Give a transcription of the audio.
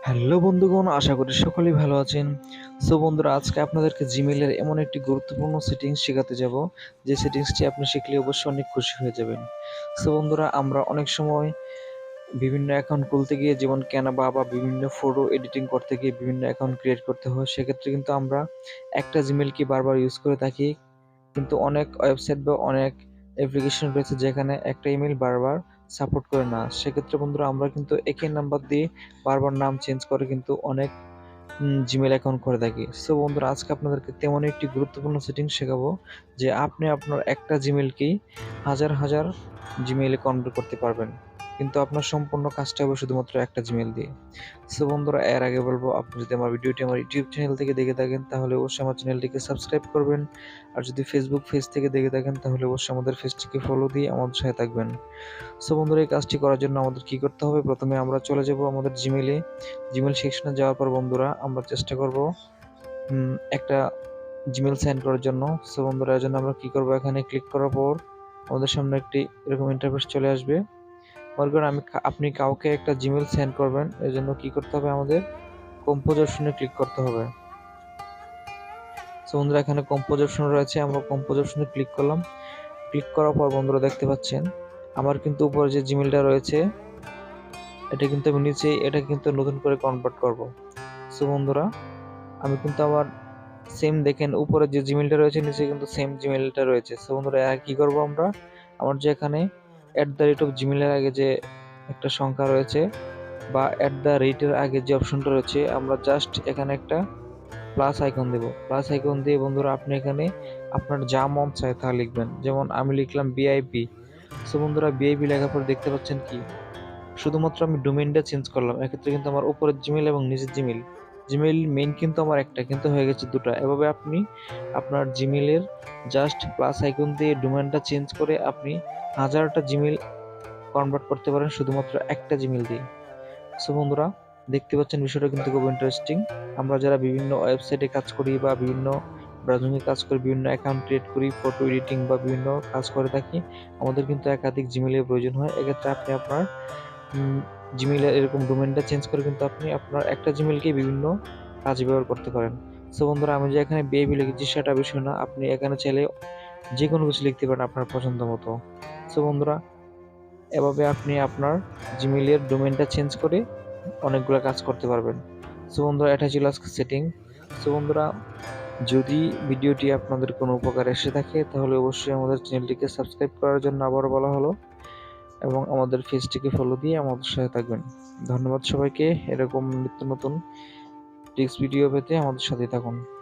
Hello বন্ধুগণ, আশা করি সকলেই ভালো আছেন। সো বন্ধুরা, আজকে আপনাদেরকে জিমেইলের এমন একটি গুরুত্বপূর্ণ সেটিংস শেখাতে যাব, যে সেটিংসটি আপনি শিখলে অবশ্যই অনেক খুশি হয়ে যাবেন। সো বন্ধুরা, আমরা অনেক সময় বিভিন্ন অ্যাকাউন্ট খুলতে গিয়ে, যেমন ক্যানভা বা বিভিন্ন ফটো এডিটিং করতে গিয়ে বিভিন্ন অ্যাকাউন্ট ক্রিয়েট করতে হয়। সেক্ষেত্রে কিন্তু আমরা একটা জিমেইলকে বারবার ইউজ করে থাকি, কিন্তু অনেক ওয়েবসাইট বা অনেক অ্যাপ্লিকেশন রয়েছে যেখানে একটা ইমেল বারবার সাপোর্ট করে না। সেক্ষেত্রে বন্ধুরা, আমরা কিন্তু একই নাম্বার দিয়ে বারবার নাম চেঞ্জ করে কিন্তু অনেক জিমেইল অ্যাকাউন্ট করে থাকি। সো বন্ধুরা, আজকে আপনাদেরকে তেমন একটি গুরুত্বপূর্ণ সেটিংস শেখাবো, যে আপনি আপনার একটা জিমেইলকেই হাজার হাজার জিমেইলে কনভার্ট করতে পারবেন, কিন্তু আপনার সম্পূর্ণ কাজটা হবে শুধুমাত্র একটা জিমেইল দিয়ে। সো বন্ধুরা, এর আগে বলবো, আপনি যদি আমার ভিডিওটি আমার ইউটিউব চ্যানেল থেকে দেখে থাকেন তাহলে অবশ্যই আমার চ্যানেলটিকে সাবস্ক্রাইব করবেন। আর যদি ফেসবুক পেজ থেকে দেখে থাকেন তাহলে অবশ্যই আমাদের পেজটিকে ফলো দিয়ে আমাদের সাথে থাকবেন। সো বন্ধুরা, এই কাজটি করার জন্য আমাদের কি করতে হবে? প্রথমে আমরা চলে যাব আমাদের জিমেইলে। জিমেইল সেকশনে যাওয়ার পর বন্ধুরা, আমরা চেষ্টা করব একটা জিমেইল সেন্ড করার জন্য। সো বন্ধুরা, এর জন্য আমরা কি করব? এখানে ক্লিক করার পর আমাদের সামনে একটি এরকম ইন্টারফেস চলে আসবে। মনে করেন আপনি কাউকে একটা জিমেইল সেন্ড করবেন, এর জন্য কি করতে হবে? আমাদের কম্পোজ অপশনে ক্লিক করতে হবে। সো বন্ধুরা, এখানে কম্পোজ অপশন রয়েছে, আমরা কম্পোজ অপশনে ক্লিক করলাম। ক্লিক করার পর বন্ধুরা দেখতে পাচ্ছেন, আমার কিন্তু উপরে যে জিমেইলটা রয়েছে, এটা কিন্তু নতুন করে কনভার্ট করব। সো বন্ধুরা, আমি কিন্তু আবার সেম দেখেন, উপরে যে জিমেইলটা রয়েছে নিচে কিন্তু সেম জিমেইলটা রয়েছে। সো বন্ধুরা, কি করব আমরা? আমার যে এখানে @gmail এর আগে যে একটা সংখ্যা রয়েছে, বা @এর আগে যে অপশনটা রয়েছে, আমরা জাস্ট এখানে একটা প্লাস আইকন দেব। প্লাস আইকন দিয়ে বন্ধুরা, আপনি এখানে আপনার যা মন চায় তা লিখবেন। যেমন আমি লিখলাম বিআইপি। সো বন্ধুরা, বিআইপি লেখার পর দেখতে পাচ্ছেন কি, শুধুমাত্র আমি ডোমেইনটা চেঞ্জ করলাম। এক্ষেত্রে কিন্তু আমার উপরের জিমেইল এবং নিচের জিমেইল মেইন কিন্তু আমার একটা, কিন্তু হয়ে গেছে দুটা। এভাবে আপনি আপনার জিমেইলের জাস্ট প্লাস আইকন দিয়ে ডোমেইনটা চেঞ্জ করে আপনি হাজারটা জিমেইল কনভার্ট করতে পারেন শুধুমাত্র একটা জিমেইল দিয়ে। সো বন্ধুরা, দেখতে পাচ্ছেন বিষয়টা কিন্তু খুব ইন্টারেস্টিং। আমরা যারা বিভিন্ন ওয়েবসাইটে কাজ করি বা বিভিন্ন ব্রাউজিংয়ে কাজ করি, বিভিন্ন অ্যাকাউন্ট ক্রিয়েট করি, ফটো এডিটিং বা বিভিন্ন কাজ করে থাকি, আমাদের কিন্তু একাধিক জিমেইলের প্রয়োজন হয়। এক্ষেত্রে আপনি আপনার জিমেইলের এরকম ডোমেইনটা চেঞ্জ করে কিন্তু আপনি আপনার একটা জিমেইলকে বিভিন্ন কাজে ব্যবহার করতে পারেন। সো বন্ধুরা, আমি যে এখানে বিআইপি লিখেছি সেটা বিষয় না, আপনি এখানে চাইলে যেকোনো কিছু লিখতে পারেন আপনার পছন্দ মতো। সো বন্ধুরা, এভাবে আপনি আপনার জিমেইলের ডোমেইনটা চেঞ্জ করে অনেকগুলো কাজ করতে পারবেন। সো বন্ধুরা, এটা ছিল আজকের সেটিং। সো বন্ধুরা, যদি ভিডিওটি আপনাদের কোনো উপকারে এসে থাকে তাহলে অবশ্যই আমাদের চ্যানেলটিকে সাবস্ক্রাইব করার জন্য আবারও বলা হলো, এবং আমাদের পেজটিকে ফলো দিয়ে আমাদের সাথে থাকবেন। ধন্যবাদ সবাইকে। এরকম নিত্য নতুন টিপস ভিডিও পেতে আমাদের সাথে থাকুন।